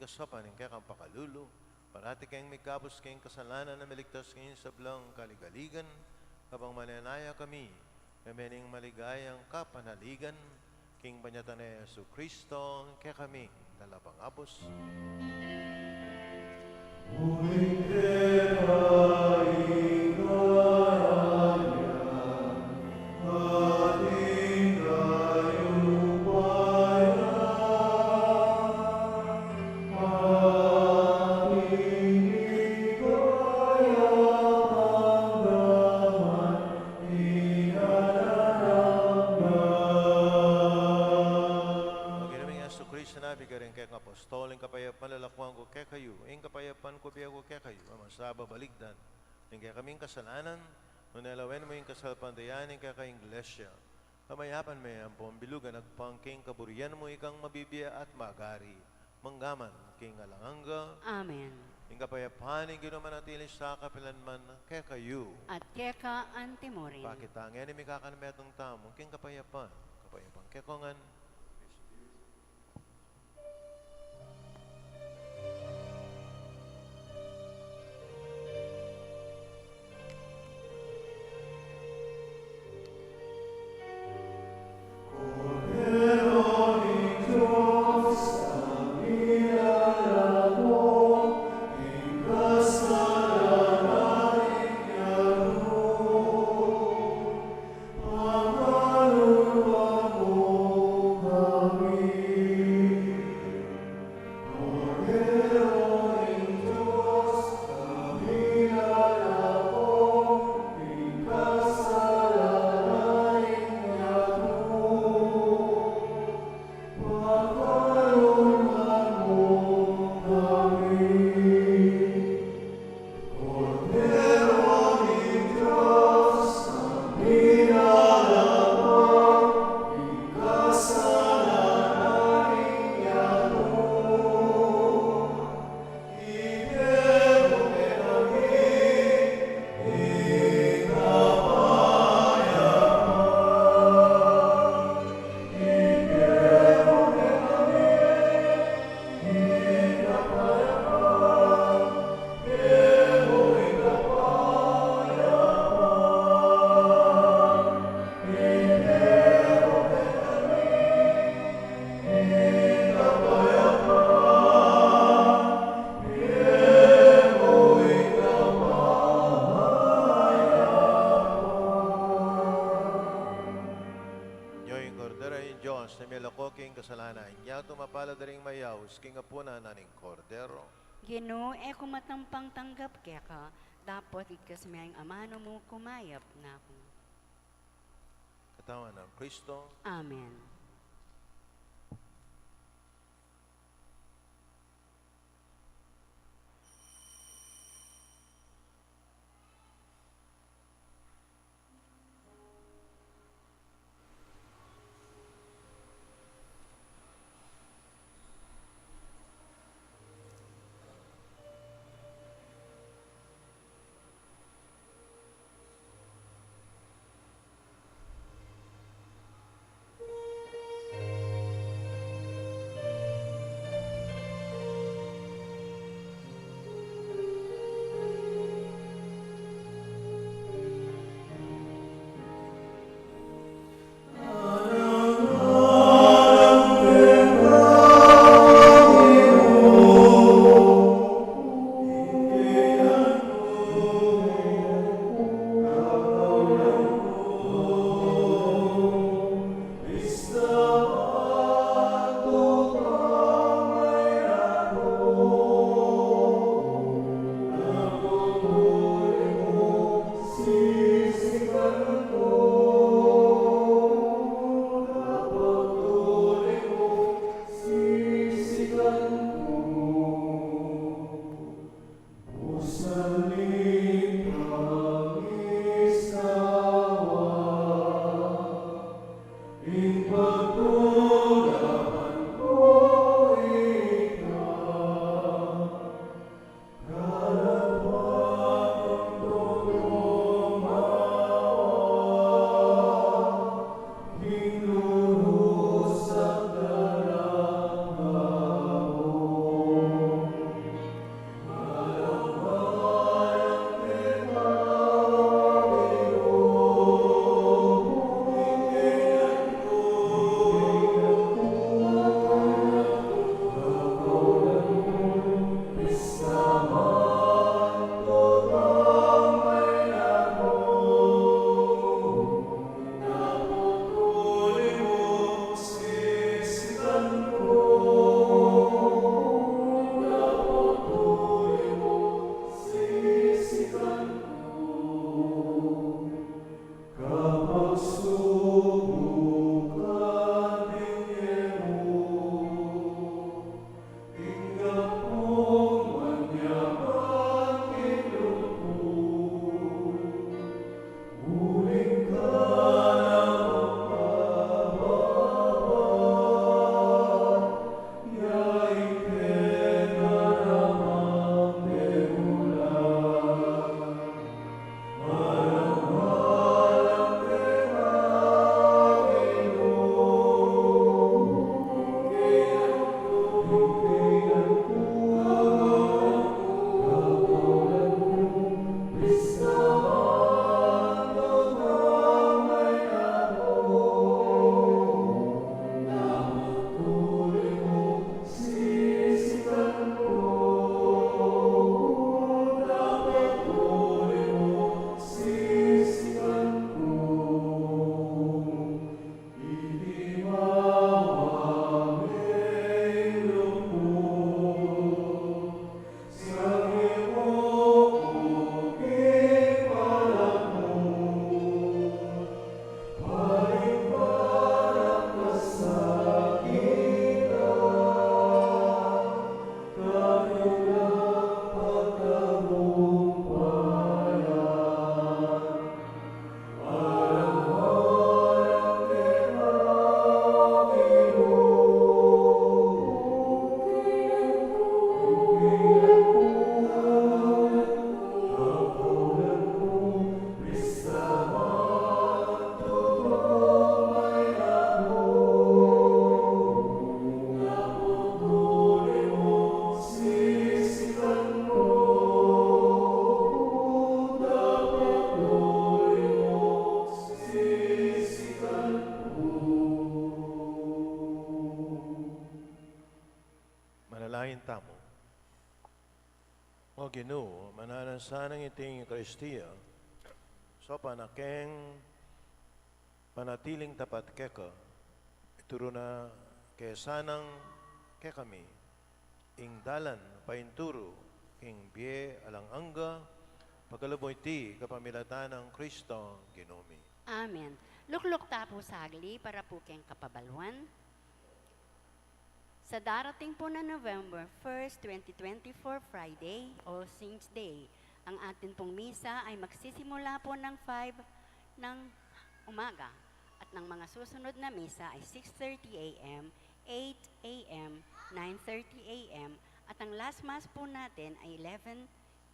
Kasapan ng kayang pakalulu, parati kayong may kapos kayong kasalanan na maligtas kayong sablang kaligaligan, habang mananaya kami, kamening maligayang kapanaligan, king banyatan ni Yesu Kristo, kaya kami talapang apos. Apostoling kapayapan lalakwang ko kaya kayo, ang kapayapan ko biya ko kaya kayo, amasaba baligdan, ang kaya kaming kasalanan, nunalawen mo yung kasalpandayan, ang kaya kayong iglesia. Kamayapan may ang pambilugan, nagpangking kaburian mo ikang mabibiya at magari, manggaman, king alanganga. Amen. Ang kapayapan, ang ginumanatili sa kapilanman, kaya kayo. At keka antimorin. Bakit ang yan, may kakanametong tamo, king kapayapan, kaya kongan. Diyos, na milako king kasalanan, niya tumapala daring mayaw, king apuna naning kordero. Ginoo, kumatampang tanggap kaya ka, dapat ikas mayang amano mo kumayap na ako. Katawan ng Kristo, Amen. Manalangin tamo. O Ginoo, mananansanang iting Kristiya, so panakeng panatiling tapat keka, Ituro na kaya sanang kaya kami, ing dalan, painturo, ing biye alang angga, pagkalaboy ti, kapamilatan ng Kristo, Ginomi. Amen. Lukluk tapo sagli para po kayong kapabaluan. Sa darating po na November 1st, 2024, Friday, All Saints Day, ang atin pong misa ay magsisimula po ng 5 ng umaga at ng mga susunod na misa ay 6:30 a.m., 8 a.m., 9:30 a.m. at ang last mass po natin ay 11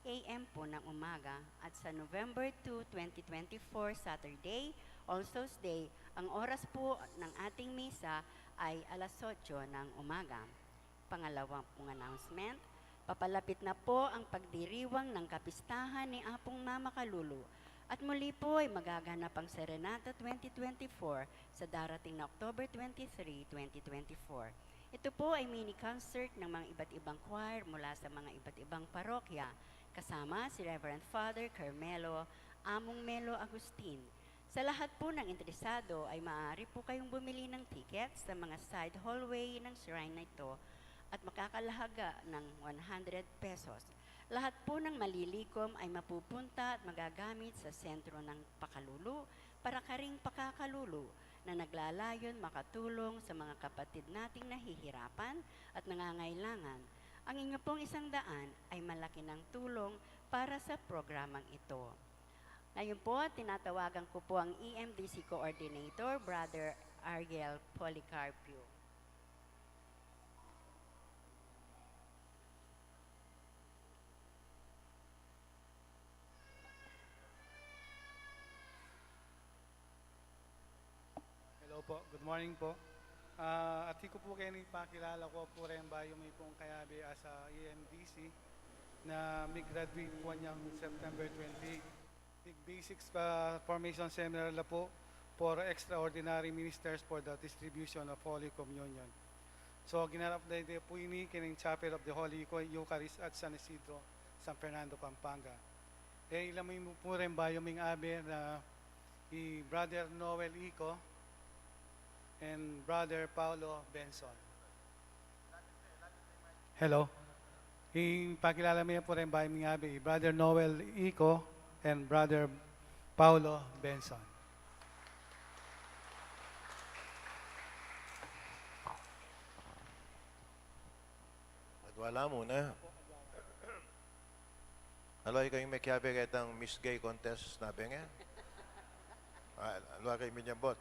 a.m. po ng umaga at sa November 2, 2024, Saturday, All Souls Day, ang oras po ng ating misa ay alas 8 ng umaga. Pangalawang pong announcement, papalapit na po ang pagdiriwang ng kapistahan ni Apong Mama Kalulu at muli po ay magaganap ang Serenata 2024 sa darating na October 23, 2024. Ito po ay mini concert ng mga iba't ibang choir mula sa mga iba't ibang parokya kasama si Reverend Father Carmelo Among Melo Agustin. Sa lahat po ng interesado ay maaari po kayong bumili ng tickets sa mga side hallway ng shrine na ito at makakalahaga ng 100 pesos. Lahat po ng malilikom ay mapupunta at magagamit sa sentro ng Pakalulu para karing Pakakalulu na naglalayon makatulong sa mga kapatid nating nahihirapan at nangangailangan. Ang inyo pong 100 ay malaki ng tulong para sa programang ito. Ngayon po, tinatawagan ko po ang EMDC Coordinator, Brother Ariel Policarpio. Hello po, good morning po. At ko po kayo ipakilala ko po rin ba yung may pong kayabi sa EMDC na may graduate po niyang September 20. Basics Formation Seminar na po for Extraordinary Ministers for the Distribution of Holy Communion. So, ginarap na ito po ini kining Chapel of the Holy Eucharist at San Isidro, San Fernando, Pampanga. Ilang may po rin ba yung may abe na Brother Noel Ico and Brother Paulo Benson. Hello. Pakilala mo po rin ba yung abe, Brother Noel Ico and Brother Paulo Benson. Wala muna. Aloy kayong may kiyabe kitang Miss Gay Contest nabi nga. Aloy kayo minyambot.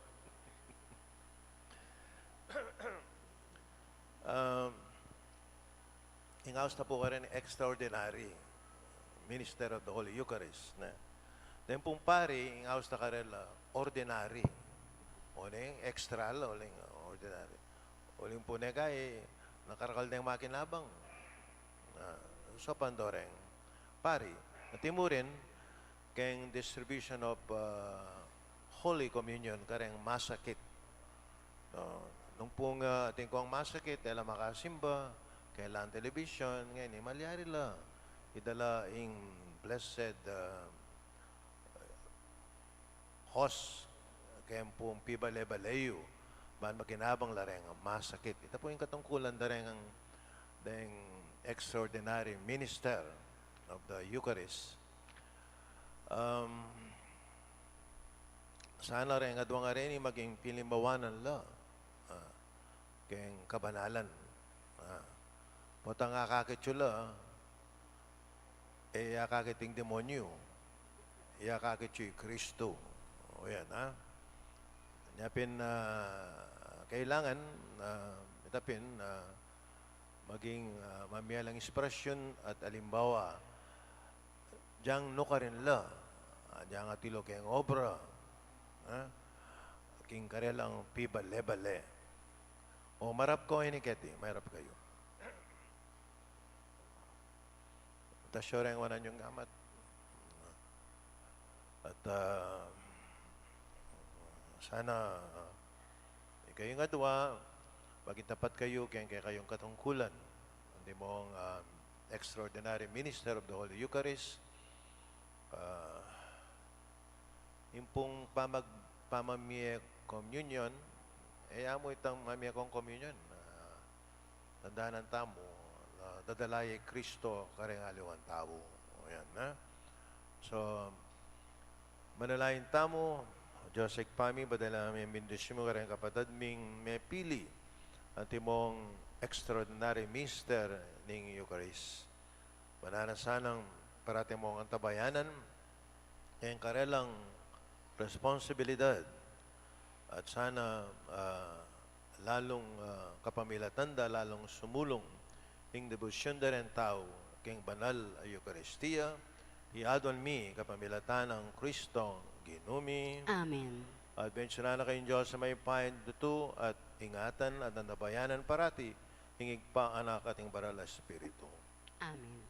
Ingaos na po ka rin extraordinary Minister of the Holy Eucharist. Then pong pari, ingaos na ka rin ordinary. Uling extra, uling ordinary. Uling po na kay nakarakal na yung makinabang. So pandoreng. Pari, natimurin kayong distribution of Holy Communion, kareng masakit. Nung pong ating kong masakit, kailan makasimba, kailan television, ngayon, malyari la. Idala ing blessed host, kayong pong pibale-balayo, man makinabang lareng masakit. Ito po yung katungkulan dareng ang extraordinary minister of the Eucharist. Sana rin, adwa nga rin maging pilimbawanan la. Kayong kabanalan. Potang akakitsula, akakiting demonyo. Akakitsuy Kristo. O yan, ha? Nyapin na kailangan itapin maging mamiyalang inspirasyon at alimbawa diyang nukarin la diyang atilo kayang obra king karelang pibale-bale o marap ko iniketi marap kayo tasyoreng wanan yung gamat at sana kayo nga duwa maging tapat kayo kaya kayong katungkulan hindi mong extraordinary minister of the Holy Eucharist yung pong pamamie communion amo itang mami akong communion. Tandaan tamo, dadalay Kristo kareng aliwan tao. O yan, na? So, manalain tamo, Diyos ikpami, badala namin bindisyon mo kareng kapatid ming may pili at imong extraordinary mister ning Eucharist. Mananasanang parati mong antabayanan, yung karelang responsibilidad at sana lalong kapamilatanda, lalong sumulong ing debosyon da rin tao king banal a Eucharistia, iadon mi kapamilatan ng Kristo ginumi. Amen. At bensyonan na kayong Diyos sa may pahin duto at ingatan at nandabayanan parati, hingig pa anak ating baral na Espiritu. Amen.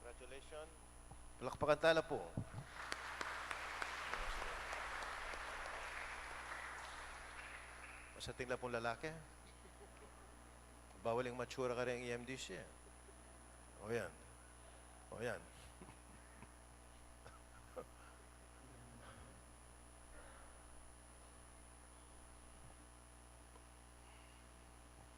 Congratulations. Palakpakan tala po. Sa tingla pong lalaki, bawal yung matsura ka rin ang EMDC. O yan. O yan.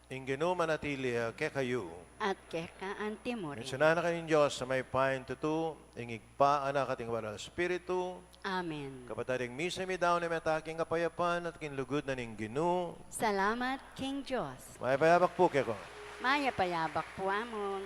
Ingeno manatili ke kayo. At kekaan timori. Mensyona na kayong Diyos sa may pahin tutu, ingig pa anak ating walang Espiritu, Amen. kapataring misa mi daw ni metaking kapayapan at kinlugod na ning Ginoo. Salamat, King Diyos. May payabak po ke ko. Maya payabak po amon.